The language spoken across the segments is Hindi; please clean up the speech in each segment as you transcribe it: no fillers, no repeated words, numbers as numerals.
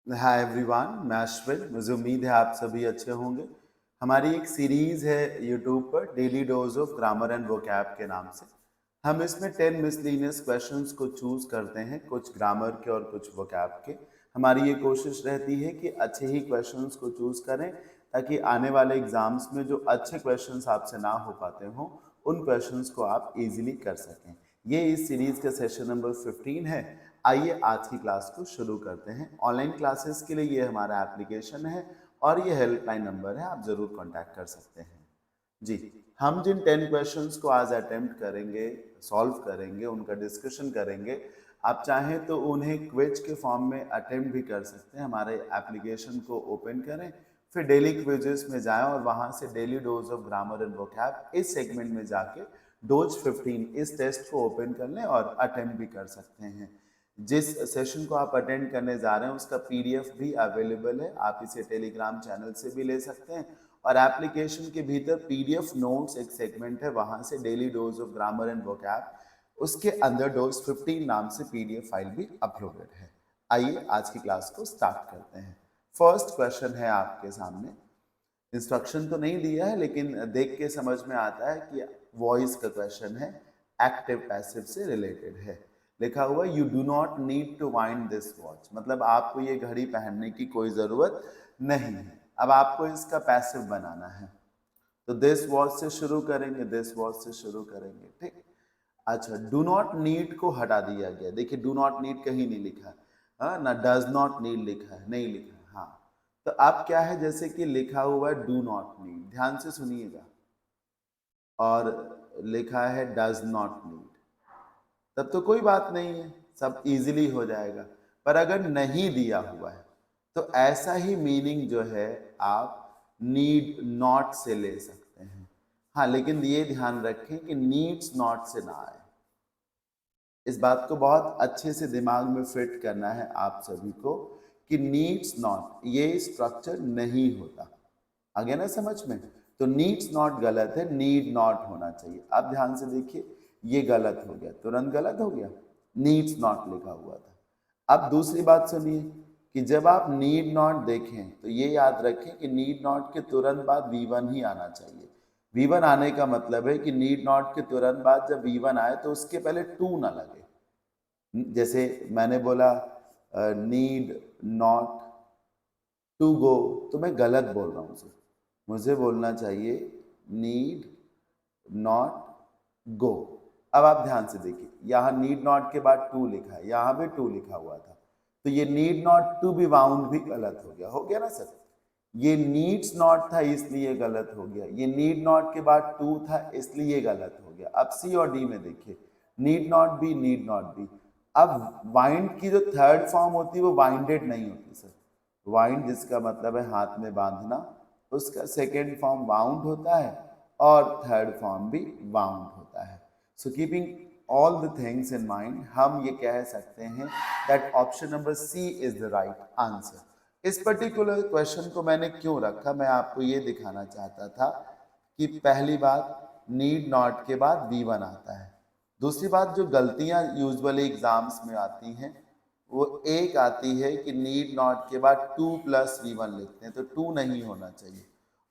हाय एवरीवन, मैं अश्विन। मुझे उम्मीद है आप सभी अच्छे होंगे। हमारी एक सीरीज है यूट्यूब पर, daily dose of grammar and vocab के नाम से। हम इसमें 10 मिसलिनियस क्वेश्चंस को चूज करते हैं, कुछ ग्रामर के और कुछ वोकैब के। हमारी ये कोशिश रहती है कि अच्छे ही क्वेश्चंस को चूज करें, ताकि आने वाले एग्जाम्स में जो अच्छे क्वेश्चंस आपसे ना हो पाते हों, उन क्वेश्चंस को आप इजीली कर सकें। ये इस सीरीज का सेशन नंबर 15 है। आइए आज की क्लास को शुरू करते हैं। ऑनलाइन क्लासेस के लिए ये हमारा एप्लीकेशन है और ये हेल्पलाइन नंबर है, आप जरूर कांटेक्ट कर सकते हैं। जी, हम जिन 10 क्वेश्चंस को आज अटेम्प्ट करेंगे, सॉल्व करेंगे, उनका डिस्कशन करेंगे, आप चाहें तो उन्हें क्विज के फॉर्म में अटेम्प्ट भी कर सकते हैं। हमारे एप्लीकेशन को ओपन करें, फिर डेली क्विजेस में जाएं और वहां से daily dose of grammar and vocab इस सेगमेंट में जाके डोज 15 इस टेस्ट को ओपन कर लें और अटेम्प्ट भी कर सकते हैं। जिस सेशन को आप अटेंड करने जा रहे हैं उसका पीडीएफ भी अवेलेबल है, आप इसे टेलीग्राम चैनल से भी ले सकते हैं। और एप्लीकेशन के भीतर पीडीएफ नोट्स एक सेगमेंट है, वहां से daily dose of grammar and vocab, उसके अंदर डोज 15 नाम से पीडीएफ फाइल भी अपलोडेड है। आइए आज की क्लास को स्टार्ट करते हैं। फर्स्ट क्वेश्चन है आपके सामने। इंस्ट्रक्शन तो नहीं दिया है, लेकिन देख के समझ में आता है कि वॉइस का क्वेश्चन है, एक्टिव पैसिव से रिलेटेड है। लिखा हुआ you do not need to wind this watch, मतलब आपको ये घड़ी पहनने की कोई जरूरत नहीं है। अब आपको इसका पैसिव बनाना है, तो दिस वॉच से शुरू करेंगे, दिस वॉच से शुरू करेंगे, ठीक। अच्छा, डू नॉट नीड को हटा दिया गया। देखिए, डू नॉट नीड कहीं नहीं लिखा है, हाँ ना, डज नॉट नीड लिखा है, नहीं लिखा है। हाँ, तो अब क्या है, जैसे कि लिखा हुआ है डू नॉट नीड, ध्यान से सुनिएगा, और लिखा है डज नॉट नीड, तब तो कोई बात नहीं है, सब इजीली हो जाएगा। पर अगर नहीं दिया हुआ है तो ऐसा ही मीनिंग जो है आप नीड नॉट से ले सकते हैं। हाँ, लेकिन ये ध्यान रखें कि नीड्स नॉट से ना आए। इस बात को बहुत अच्छे से दिमाग में फिट करना है आप सभी को कि नीड्स नॉट ये स्ट्रक्चर नहीं होता। आ गया ना समझ में? तो नीड्स नॉट गलत है, नीड नॉट होना चाहिए। अब ध्यान से देखिए, ये गलत हो गया, तुरंत गलत हो गया, नीड्स नॉट लिखा हुआ था। अब दूसरी बात सुनिए कि जब आप नीड नॉट देखें तो ये याद रखें कि नीड नॉट के तुरंत बाद V1 ही आना चाहिए। V1 आने का मतलब है कि नीड नॉट के तुरंत बाद जब V1 आए तो उसके पहले टू ना लगे। जैसे मैंने बोला नीड नॉट टू गो, तो मैं गलत बोल रहा हूँ। मुझे बोलना चाहिए नीड नॉट गो। अब आप ध्यान से देखिए, यहाँ नीड नॉट के बाद टू लिखा है, यहाँ भी टू लिखा हुआ था, तो ये need not to be bound भी गलत हो गया ना सर? ये नीड्स नॉट था इसलिए गलत हो गया, ये नीड नॉट के बाद टू था इसलिए गलत हो गया। अब सी और डी में देखिए, need not be, need not be. अब वाइंड की जो थर्ड फॉर्म होती है वो वाइंडेड नहीं होती सर। वाइंड जिसका मतलब है हाथ में बांधना, उसका सेकेंड फॉर्म वाउंड होता है और थर्ड फॉर्म भी वाउंड होता है। So keeping all the things in mind, हम ये कह सकते हैं that option number C is the right answer. इस पर्टिकुलर क्वेश्चन को मैंने क्यों रखा, मैं आपको ये दिखाना चाहता था कि पहली बात, नीड नॉट के बाद V1 आता है। दूसरी बात, जो गलतियां यूजुअली एग्जाम्स में आती हैं वो एक आती है कि नीड नॉट के बाद 2+V1 लिखते हैं, तो 2 नहीं होना चाहिए।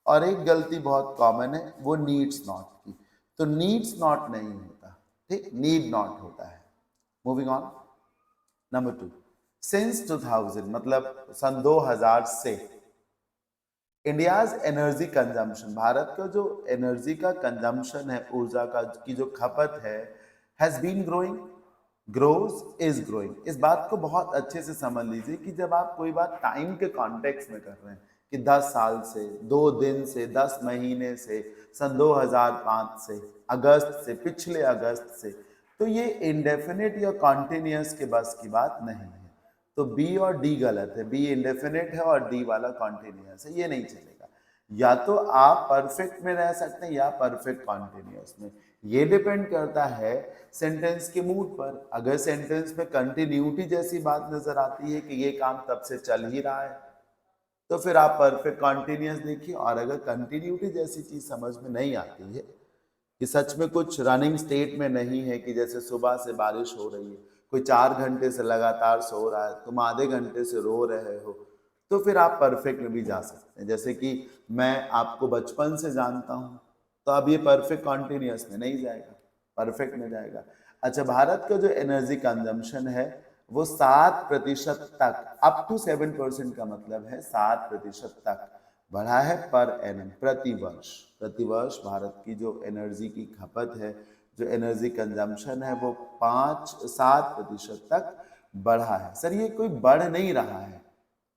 और एक गलती बहुत कॉमन है, वो नीड्स नॉट की, तो नीड्स नॉट नहीं होता, ठीक, नीड नॉट होता है। मूविंग ऑन, नंबर 2, सिंस 2000 मतलब सन 2000 से इंडियाज एनर्जी कंजम्पशन, भारत का जो एनर्जी का कंजम्पशन है, ऊर्जा का की जो खपत है, has been growing, grows is growing. इस बात को बहुत अच्छे से समझ लीजिए कि जब आप कोई बात टाइम के कॉन्टेक्स्ट में कर रहे हैं कि 10 साल से, 2 दिन से, 10 महीने से, सन 2005 से, अगस्त से, पिछले अगस्त से, तो ये इंडेफिनिट या कॉन्टिन्यूस के बस की बात नहीं है। तो बी और डी गलत है, बी इंडेफिनिट है और डी वाला कॉन्टिन्यूस है, ये नहीं चलेगा। या तो आप परफेक्ट में रह सकते हैं या परफेक्ट कॉन्टिन्यूस में, ये डिपेंड करता है सेंटेंस के मूड पर। अगर सेंटेंस में कंटिन्यूटी जैसी बात नजर आती है कि ये काम तब से चल ही रहा है, तो फिर आप परफेक्ट कॉन्टिन्यूस देखिए। और अगर कंटिन्यूटी जैसी चीज समझ में नहीं आती है कि सच में कुछ रनिंग स्टेट में नहीं है कि जैसे सुबह से बारिश हो रही है, कोई 4 घंटे से लगातार सो रहा है, तुम आधे घंटे से रो रहे हो, तो फिर आप परफेक्ट में भी जा सकते हैं। जैसे कि मैं आपको बचपन से जानता हूँ, तो अब ये परफेक्ट कॉन्टिन्यूस में नहीं जाएगा, परफेक्ट में जाएगा। अच्छा, भारत का जो एनर्जी कंजम्पशन है वो 7% तक, अप टू 7% का मतलब है 7% तक बढ़ा है पर एनम, प्रतिवर्ष। प्रतिवर्ष भारत की जो एनर्जी की खपत है, जो एनर्जी कंजम्पशन है, वो 5-7% तक बढ़ा है। सर ये कोई बढ़ नहीं रहा है,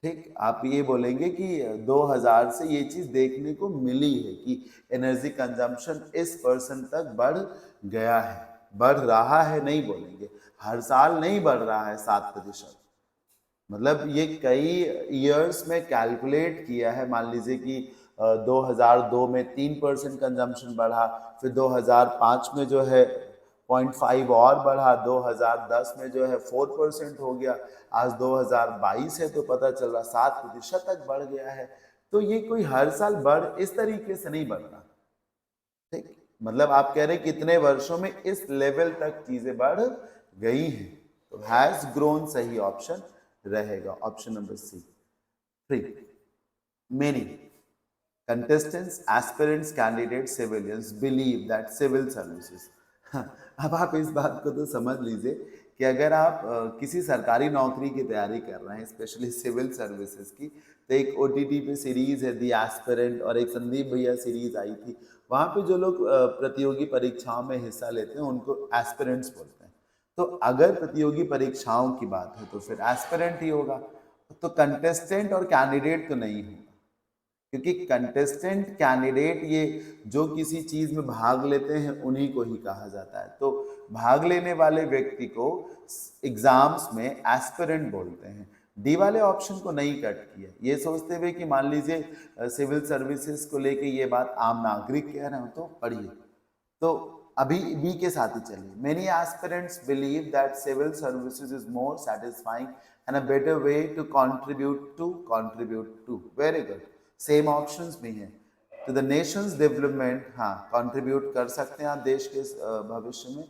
ठीक, आप ये बोलेंगे कि 2000 से ये चीज देखने को मिली है कि एनर्जी कंजम्पशन इस परसेंट तक बढ़ गया है, बढ़ रहा है नहीं बोलेंगे, हर साल नहीं बढ़ रहा है 7%। मतलब ये कई ईयर्स में कैलकुलेट किया है। मान लीजिए कि 2002 में 3% कंजम्पशन बढ़ा, फिर 2005 में जो है 0.5 और बढ़ा, 2010 में जो है 4% हो गया, आज 2022 है तो पता चल रहा 7% तक बढ़ गया है। तो ये कोई हर साल बढ़ इस तरीके से नहीं बढ़ता, ठीक, मतलब आप कह रहे हैं कितने वर्षों में इस लेवल तक चीजें बढ़ गई हैं, तो हैज ग्रोन सही ऑप्शन रहेगा, option number C. 3, many contestants, aspirants, candidates, civilians believe that civil services अब आप इस बात को तो समझ लीजिए कि अगर आप किसी सरकारी नौकरी की तैयारी कर रहे हैं, स्पेशली सिविल सर्विसेज की, तो एक ओटीटी पे सीरीज है दी एस्पिरेंट, और एक संदीप भैया सीरीज आई थी, वहां पे जो लोग प्रतियोगी परीक्षाओं में हिस्सा लेते हैं उनको एस्पिरेंट्स बोलते हैं। तो अगर प्रतियोगी परीक्षाओं की बात है तो फिर एस्पिरेंट ही होगा, तो कंटेस्टेंट और कैंडिडेट तो नहीं होगा, क्योंकि कंटेस्टेंट कैंडिडेट ये जो किसी चीज में भाग लेते हैं उन्हीं को ही कहा जाता है। तो भाग लेने वाले व्यक्ति को एग्जाम्स में एस्पिरेंट बोलते हैं। डी वाले ऑप्शन को नहीं कट किया, ये सोचते हुए कि मान लीजिए सिविल सर्विसेज को लेके ये बात आम नागरिक कह रहे हो तो पढ़िए। तो अभी बी के साथ ही चलिए। Many aspirants believe that civil services is more satisfying and a better way to contribute to very good, same options भी हैं टू द नेशंस डेवलपमेंट, हाँ कंट्रीब्यूट कर सकते हैं आप देश के भविष्य में,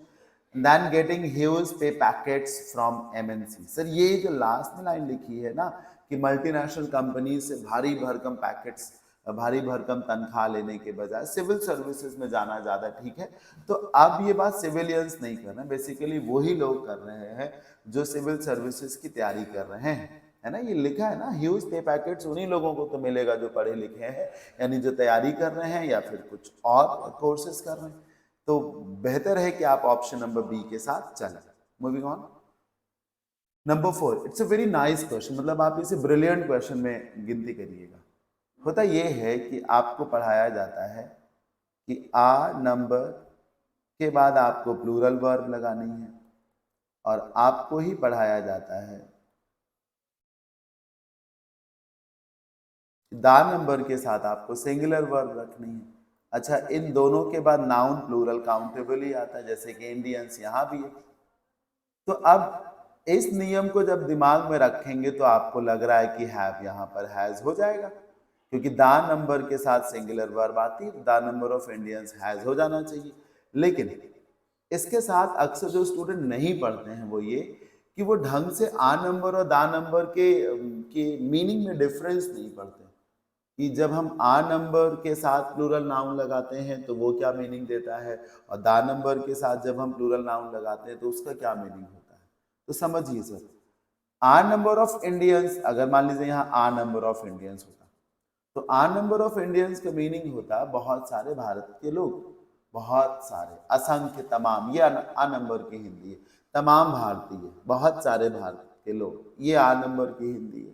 then getting huge pay packets from MNC. Sir ये जो लास्ट में लाइन लिखी है ना कि मल्टीनेशनल कंपनी से भारी भरकम पैकेट्स, भारी भरकम तनख्वाह लेने के बजाय सिविल सर्विसेज में जाना ज्यादा ठीक है, तो अब ये बात सिविलियंस नहीं कर रहे हैं, बेसिकली वही लोग कर रहे हैं जो सिविल सर्विसेज की तैयारी कर रहे हैं, है ना, ये लिखा है ना, ह्यूज पे पैकेट्स उन्हीं लोगों को तो मिलेगा जो पढ़े लिखे हैं, यानी जो तैयारी कर रहे हैं या फिर कुछ और कोर्सेज कर रहे हैं। तो बेहतर है कि आप ऑप्शन नंबर बी के साथ चलें। Moving on, number 4, it's a very nice question, मतलब आप इसे ब्रिलियंट क्वेश्चन में गिनती करिएगा। होता यह है कि आपको पढ़ाया जाता है कि आ नंबर के बाद आपको प्लूरल वर्ब लगानी है, और आपको ही पढ़ाया जाता है दा नंबर के साथ आपको सिंगुलर वर्ब रखनी है। अच्छा, इन दोनों के बाद नाउन प्लूरल काउंटेबल ही आता है, जैसे कि इंडियंस यहां भी है। तो अब इस नियम को जब दिमाग में रखेंगे तो आपको लग रहा है कि हैव यहां पर हैज हो जाएगा, क्योंकि दा नंबर के साथ सिंगुलर वर्ब आती है, दा नंबर ऑफ इंडियंस हैज हो जाना चाहिए। लेकिन इसके साथ अक्सर जो स्टूडेंट नहीं पढ़ते हैं वो ये कि वो ढंग से आ नंबर और दा नंबर के मीनिंग में डिफरेंस नहीं पढ़ते कि जब हम आ नंबर के साथ प्लूरल नाउन लगाते हैं तो वो क्या मीनिंग देता है, और दा नंबर के साथ जब हम प्लूरल नाउन लगाते हैं तो उसका क्या मीनिंग होता है। तो समझिए sir, a number of Indians, अगर मान लीजिए यहाँ आ नंबर ऑफ इंडियंस होता तो आ नंबर ऑफ इंडियंस का मीनिंग होता बहुत सारे भारत के लोग, बहुत सारे, असंख्य, तमाम, ये आ नंबर की हिंदी है, तमाम भारतीय, बहुत सारे भारत के लोग, ये आ नंबर की हिंदी है,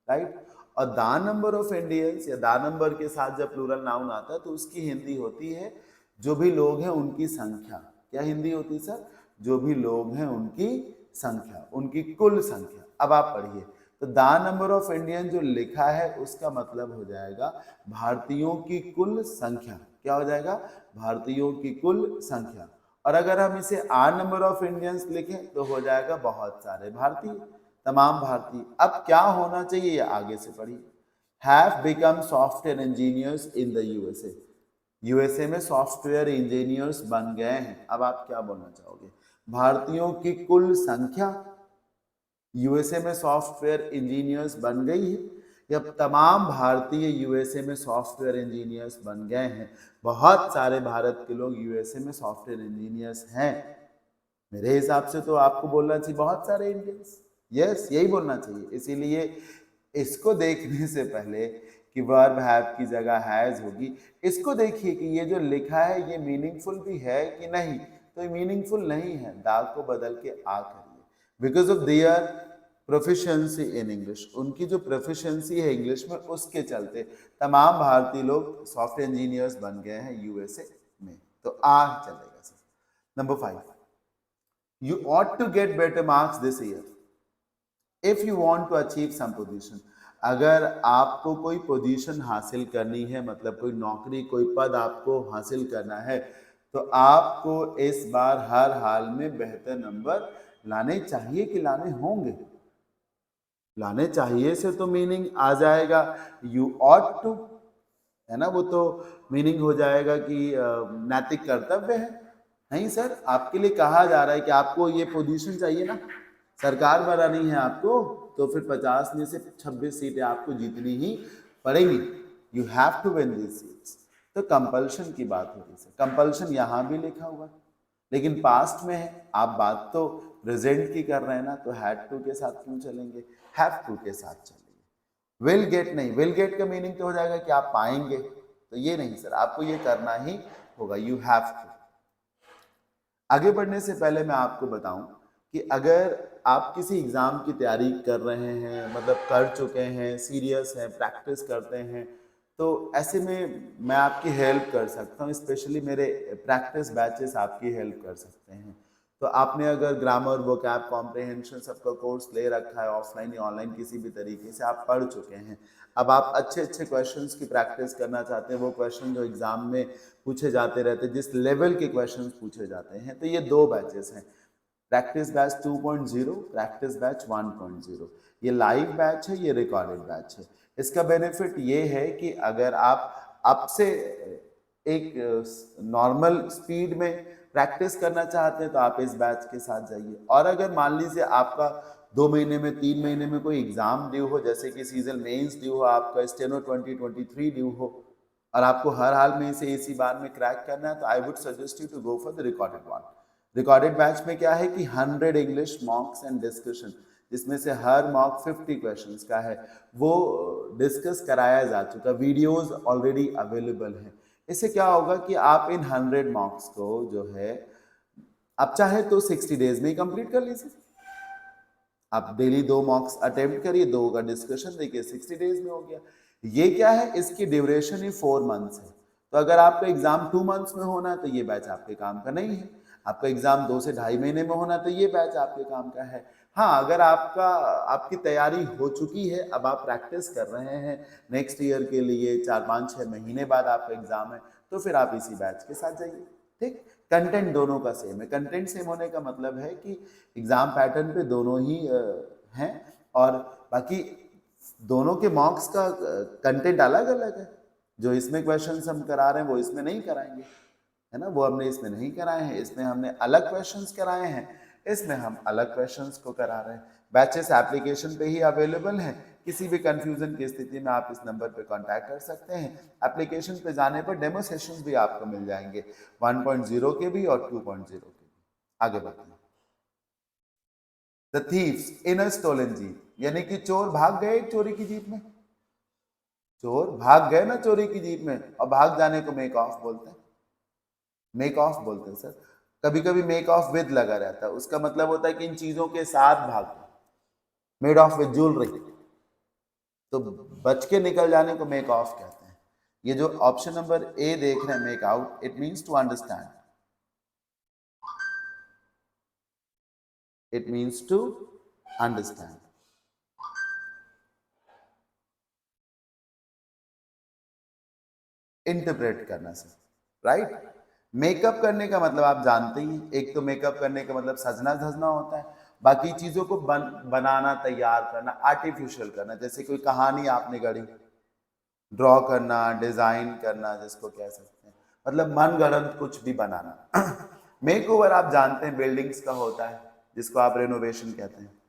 राइट। और दा नंबर ऑफ इंडियंस या दा नंबर के साथ जब प्लूरल नाउन आता है तो उसकी हिंदी होती है जो भी लोग हैं उनकी संख्या। क्या हिंदी होती है सर? जो भी लोग हैं उनकी संख्या, उनकी कुल संख्या। अब आप पढ़िए, तो दा नंबर ऑफ इंडियन जो लिखा है उसका मतलब हो जाएगा भारतीयों की कुल संख्या। क्या हो जाएगा? भारतीयों की कुल संख्या। और अगर हम इसे आ नंबर ऑफ इंडियंस लिखें तो हो जाएगा बहुत सारे भारतीय, तमाम भारतीय। अब क्या होना चाहिए ये आगे से पढ़िए। Have become software engineers in the USA. USA में सॉफ्टवेयर इंजीनियर्स बन गए हैं। अब आप क्या बोलना चाहोगे? भारतीयों की कुल संख्या यूएसए में सॉफ्टवेयर इंजीनियर्स बन गई है, या तमाम भारतीय यूएसए में सॉफ्टवेयर इंजीनियर्स बन गए हैं? बहुत सारे भारत के लोग यूएसए में सॉफ्टवेयर इंजीनियर्स हैं। मेरे हिसाब से तो आपको बोलना चाहिए बहुत सारे इंडियंस। यस, यही बोलना चाहिए। इसीलिए इसको देखने से पहले कि वर्ब हैव की जगह हैज होगी, इसको देखिए कि ये जो लिखा है ये मीनिंगफुल भी है कि नहीं। तो ये मीनिंगफुल नहीं है, दाग को बदल के आ करिए। Because of their proficiency in English, उनकी जो प्रोफिशिएंसी है इंग्लिश में, उसके चलते तमाम भारतीय लोग सॉफ्टवेयर इंजीनियर्स बन गए हैं यूएसए में। तो आ चलेगा sir. Number 5, you ought to get better marks this year if you want to achieve some position। अगर आपको कोई पोजीशन हासिल करनी है, मतलब कोई नौकरी कोई पद आपको हासिल करना है, तो आपको इस बार हर हाल में बेहतर नंबर लाने चाहिए कि लाने होंगे? लाने चाहिए से तो मीनिंग आ जाएगा यू ऑट टू, है ना? वो तो मीनिंग हो जाएगा कि नैतिक कर्तव्य है। नहीं सर, आपके लिए कहा जा रहा है कि आपको ये पोजीशन चाहिए ना, सरकार बनानी है आपको, तो फिर 50 में से 26 सीटें आपको जीतनी ही पड़ेंगी। You have to win this seats. तो कंपल्शन की बात हो रही है। कंपल्शन यहाँ भी लिखा हुआ है, लेकिन पास्ट में है। आप बात तो प्रेजेंट की कर रहे हैं ना, तो हैड टू के साथ क्यों चलेंगे? हैव टू के साथ चलेंगे। विल गेट नहीं, विल गेट का मीनिंग तो हो जाएगा कि आप पाएंगे, तो ये नहीं सर, आपको ये करना ही होगा। You have to. आगे बढ़ने से पहले मैं आपको बताऊं कि अगर आप किसी एग्जाम की तैयारी कर रहे हैं, मतलब कर चुके हैं, सीरियस हैं, प्रैक्टिस करते हैं, तो ऐसे में मैं आपकी हेल्प कर सकता हूँ। स्पेशली मेरे प्रैक्टिस बैचेस आपकी हेल्प कर सकते हैं। तो आपने अगर ग्रामर, वोकैब, कॉम्प्रिहेंशन सबका कोर्स ले रखा है, ऑफलाइन या ऑनलाइन किसी भी तरीके से आप पढ़ चुके हैं, अब आप अच्छे अच्छे क्वेश्चंस की प्रैक्टिस करना चाहते हैं, वो क्वेश्चन जो एग्जाम में पूछे जाते रहते हैं, जिस लेवल के क्वेश्चंस पूछे जाते हैं, तो ये दो बैचेस हैं, प्रैक्टिस बैच 2.0, प्रैक्टिस बैच 1.0। ये लाइव बैच है, ये रिकॉर्डेड बैच है। इसका बेनिफिट ये है कि अगर आप अब से एक नॉर्मल स्पीड में प्रैक्टिस करना चाहते हैं तो आप इस बैच के साथ जाइए। और अगर मान लीजिए आपका 2 महीने में, 3 महीने में कोई एग्जाम ड्यू हो, जैसे कि सीजन मेंस ड्यू हो, आपका स्टेनो 2023 ड्यू हो, और आपको हर हाल में इसे इसी बार में क्रैक करना है, तो I would suggest you to go for the recorded one. Recorded batch में क्या है कि 100 इंग्लिश मॉक्स एंड डिस्कशन, जिसमें से हर मॉक 50 क्वेश्चंस का है, वो डिस्कस कराया जा चुका, वीडियोस ऑलरेडी अवेलेबल हैं। इससे क्या होगा कि आप इन 100 मॉक्स को जो है आप चाहे तो 60 डेज में ही कंप्लीट कर लीजिए। आप डेली 2 मॉक्स अटेम्प्ट करिए, 2 का डिस्कशन देखिए, 60 डेज में हो गया। ये क्या है, इसकी ड्यूरेशन ही 4 मंथ्स है। तो अगर आपका एग्जाम 2 मंथ्स में होना है तो ये बैच आपके काम का नहीं है। आपका एग्जाम 2 से 2.5 महीने में होना तो ये बैच आपके काम का है। हाँ, अगर आपकी तैयारी हो चुकी है, अब आप प्रैक्टिस कर रहे हैं नेक्स्ट ईयर के लिए, 4-5-6 महीने बाद आपका एग्जाम है, तो फिर आप इसी बैच के साथ जाइए। ठीक, कंटेंट दोनों का सेम है। कंटेंट सेम होने का मतलब है कि एग्जाम पैटर्न पे दोनों ही हैं, और बाकी दोनों के मॉक्स का कंटेंट अलग अलग है। जो इसमें क्वेश्चंस हम करा रहे हैं वो इसमें नहीं कराएंगे, है ना? वो हमने इसमें नहीं कराए हैं, इसमें हमने अलग क्वेश्चंस कराए हैं, इसमें हम अलग क्वेश्चंस को करा रहे हैं। बैचेस एप्लीकेशन पे ही अवेलेबल हैं। किसी भी कंफ्यूजन की स्थिति में आप इस नंबर पे कांटेक्ट कर सकते हैं। एप्लीकेशन पे जाने पर डेमो सेशंस भी आपको मिल जाएंगे, 1.0 के भी और 2.0 के भी। आगे बढ़ते हैं। The thieves in a stolen jeep, यानी कि चोर भाग गए चोरी की जीप में। चोर भाग गए ना चोरी की जीप में, और भाग जाने को मेक ऑफ बोलते हैं। मेक ऑफ बोलते हैं सर। कभी कभी मेक ऑफ विद लगा रहता है, उसका मतलब होता है कि इन चीजों के साथ भाग, मेड ऑफ विद ज्वेलरी, तो बच के निकल जाने को मेक ऑफ कहते हैं। ये जो ऑप्शन नंबर ए देख रहे हैं, make out, it means to understand, it means to understand. Interpret करना सर, राइट। मेकअप करने का मतलब आप जानते ही, एक तो मेकअप करने का मतलब सजना धजना होता है, बाकी चीजों को बनाना, तैयार करना, आर्टिफिशियल करना। जैसे कोई कहानी आपने गढ़ी, ड्रॉ करना, डिजाइन करना जिसको कह सकते हैं, मतलब मनगढ़ंत कुछ भी बनाना। मेक ओवर आप जानते हैं बिल्डिंग्स का होता है, जिसको आप रेनोवेशन कहते हैं।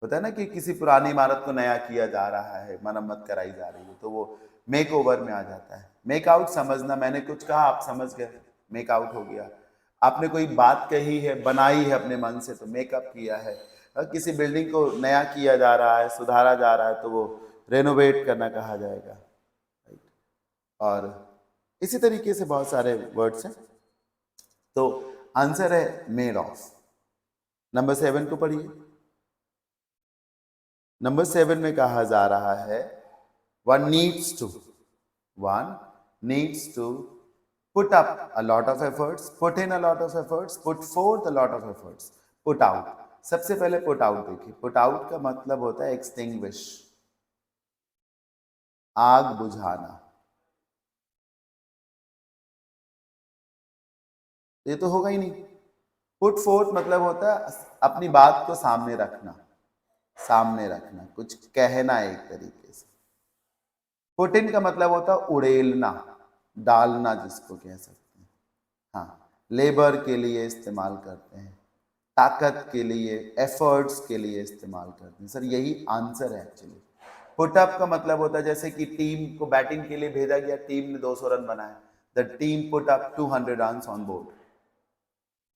होता है ना कि किसी पुरानी इमारत को नया किया जा रहा है, मरम्मत कराई जा रही है, तो वो मेक ओवर में आ जाता है। मेक आउट समझना, मैंने कुछ कहा आप समझ गए, मेक आउट हो गया। आपने कोई बात कही है, बनाई है अपने मन से, तो मेकअप किया है। किसी बिल्डिंग को नया किया जा रहा है, सुधारा जा रहा है, तो वो रेनोवेट करना कहा जाएगा। राइट। और इसी तरीके से बहुत सारे वर्ड्स हैं। तो आंसर है मेड ऑफ। नंबर 7 को पढ़िए। नंबर 7 में कहा जा रहा है one needs to put up a lot of efforts, put in a lot of efforts, put forth a lot of efforts, put out। सबसे पहले put out देखिए। put out का मतलब होता है extinguish, आग बुझाना। ये तो होगा ही नहीं। put forth मतलब होता है अपनी बात को सामने रखना, सामने रखना, कुछ कहना एक तरीके से। पुट इन का मतलब होता है उड़ेलना, डालना जिसको कह सकते हैं। हाँ, लेबर के लिए इस्तेमाल करते हैं, ताकत के लिए, एफर्ट्स के लिए इस्तेमाल करते हैं। सर यही आंसर है एक्चुअली। पुट अप का मतलब होता है जैसे कि टीम को बैटिंग के लिए भेजा गया, टीम ने 200 रन बनाए, the team put up 200 runs on board,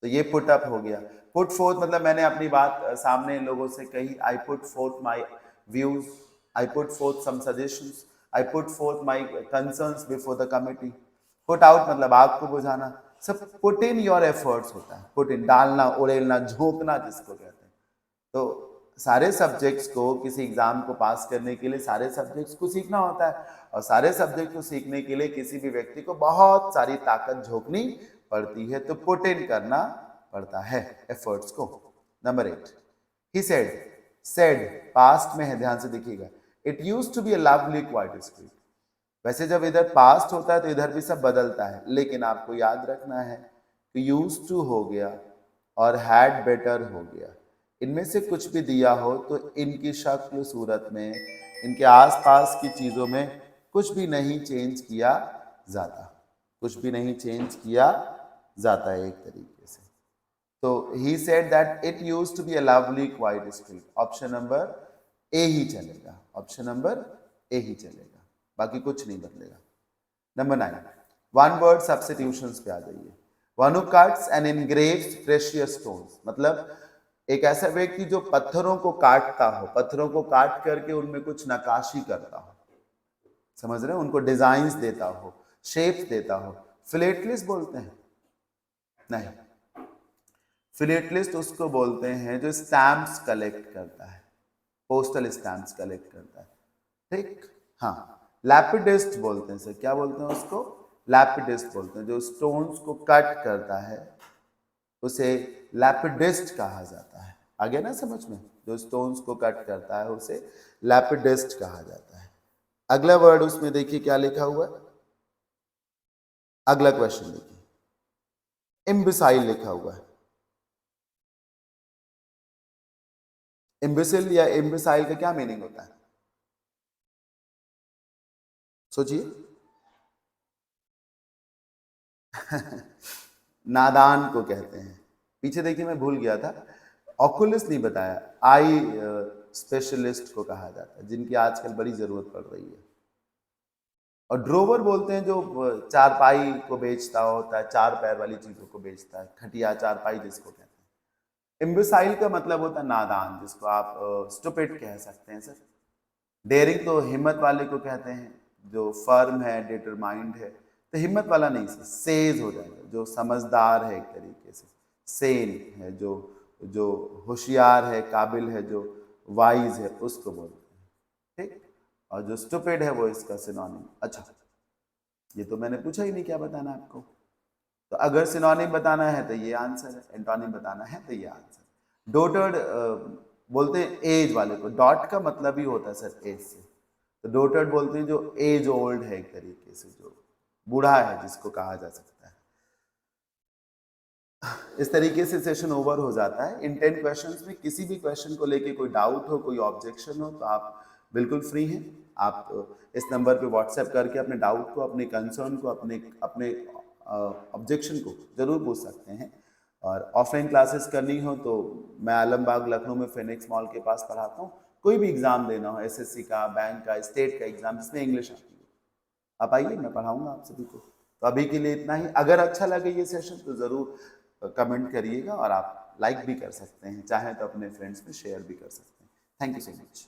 तो ये पुट अप हो गया। पुट फोर्थ मतलब मैंने अपनी बात सामने लोगों से कही, I put forth my views, I put forth some suggestions, I put forth my concerns before the committee. Put out मतलब आग को बुझाना। सब पुट इन योर एफर्ट्स होता है। पुट इन डालना, उड़ेलना, झोंकना जिसको कहते हैं। तो सारे सब्जेक्ट्स को किसी एग्जाम को पास करने के लिए सारे सब्जेक्ट्स को सीखना होता है, और सारे सब्जेक्ट को सीखने के लिए किसी भी व्यक्ति को बहुत सारी ताकत झोंकनी पड़ती है, तो पुट इन करना पड़ता है एफर्ट्स को। नंबर 8, ही सेड पास्ट में है, ध्यान से देखिएगा। It used to be a lovely quiet street. वैसे जब इधर पास्ट होता है तो इधर भी सब बदलता है, लेकिन आपको याद रखना है कि यूज्ड टू हो गया और हैड बेटर हो गया। इनमें से कुछ भी दिया हो तो इनकी शक्ल सूरत में, इनके आसपास की चीजों में कुछ भी नहीं चेंज किया जाता, कुछ भी नहीं चेंज किया जाता है एक तरीके से। तो he said that it used to be a lovely quiet street. Option number A ही चलेगा, ऑप्शन नंबर ए ही चलेगा, बाकी कुछ नहीं बदलेगा। नंबर 9, वन वर्ड सब्स्टिट्यूशंस पे आ जाइए। One who cuts and engraves precious stones, मतलब एक ऐसा व्यक्ति जो पत्थरों को काटता हो, पत्थरों को काट करके उनमें कुछ नक्काशी करता हो, समझ रहे हैं, उनको डिजाइन्स देता हो, शेप्स देता हो। फिलेटलिस्ट बोलते हैं? नहीं, फिलेटलिस्ट उसको बोलते हैं जो स्टैम्प्स कलेक्ट करता है, पोस्टल स्टैम्प्स कलेक्ट करता है, ठीक। हाँ, लैपिडिस्ट बोलते हैं सर, क्या बोलते हैं उसको? लैपिडिस्ट बोलते हैं। जो स्टोन्स को कट करता है उसे लैपिडिस्ट कहा जाता है। आ गया ना समझ में? जो स्टोन्स को कट करता है उसे लैपिडिस्ट कहा जाता है। अगला वर्ड उसमें देखिए क्या लिखा हुआ है, अगला क्वेश्चन देखिए, इम्बिसाइल लिखा हुआ है। इम्बिसिल या इम्बिसाइल का क्या मीनिंग होता है? सोचिए। नादान को कहते हैं। पीछे देखिए मैं भूल गया था, ऑकुलिस्ट नहीं बताया, आई स्पेशलिस्ट को कहा जाता है, जिनकी आजकल बड़ी जरूरत पड़ रही है। और ड्रोवर बोलते हैं जो चारपाई को बेचता होता है, चार पैर वाली चीजों को बेचता है, खटिया चारपाई जिसको कहते हैं। इम्बिसाइल का मतलब होता है नादान, जिसको आप स्टूपिड कह सकते हैं सर। डेयरिंग तो हिम्मत वाले को कहते हैं, जो फर्म है, डिटरमाइंड है। तो हिम्मत वाला नहीं सर, सेज हो जाएगा, जो समझदार है एक तरीके से, सेन है, जो जो होशियार है, काबिल है, जो वाइज है, उसको बोलते हैं, ठीक। और जो स्टूपिड है वो इसका सिनोनिम। अच्छा, ये तो मैंने पूछा ही नहीं क्या बताना है आपको। तो अगर सिनोनिम बताना है तो ये आंसर है, एंटोनिम बताना है तो ये आंसर। डोटर्ड बोलते हैं एज वाले को, डॉट का मतलब ही होता है सर एज से। तो डोटर्ड बोलते हैं जो एज ओल्ड है एक तरीके से, जो बूढ़ा है जिसको कहा जा सकता है। इस तरीके से सेशन ओवर हो जाता है। इन 10 क्वेश्चंस में किसी भी क्वेश्चन को लेके कोई डाउट हो, कोई ऑब्जेक्शन हो, तो आप बिल्कुल फ्री हैं। आप इस नंबर पे व्हाट्सएप करके अपने डाउट को, अपने कंसर्न को, अपने अपने ऑब्जेक्शन को ज़रूर पूछ सकते हैं। और ऑफलाइन क्लासेस करनी हो तो मैं आलमबाग लखनऊ में फिनिक्स मॉल के पास पढ़ाता हूँ। कोई भी एग्ज़ाम देना हो, एसएससी का, बैंक का, स्टेट का एग्ज़ाम जिसमें इंग्लिश आती है, आप आइए, मैं पढ़ाऊँगा आप सभी को। तो अभी के लिए इतना ही। अगर अच्छा लगे ये सेशन तो ज़रूर कमेंट करिएगा और आप लाइक भी कर सकते हैं, चाहें तो अपने फ्रेंड्स में शेयर भी कर सकते हैं। Thank you so much.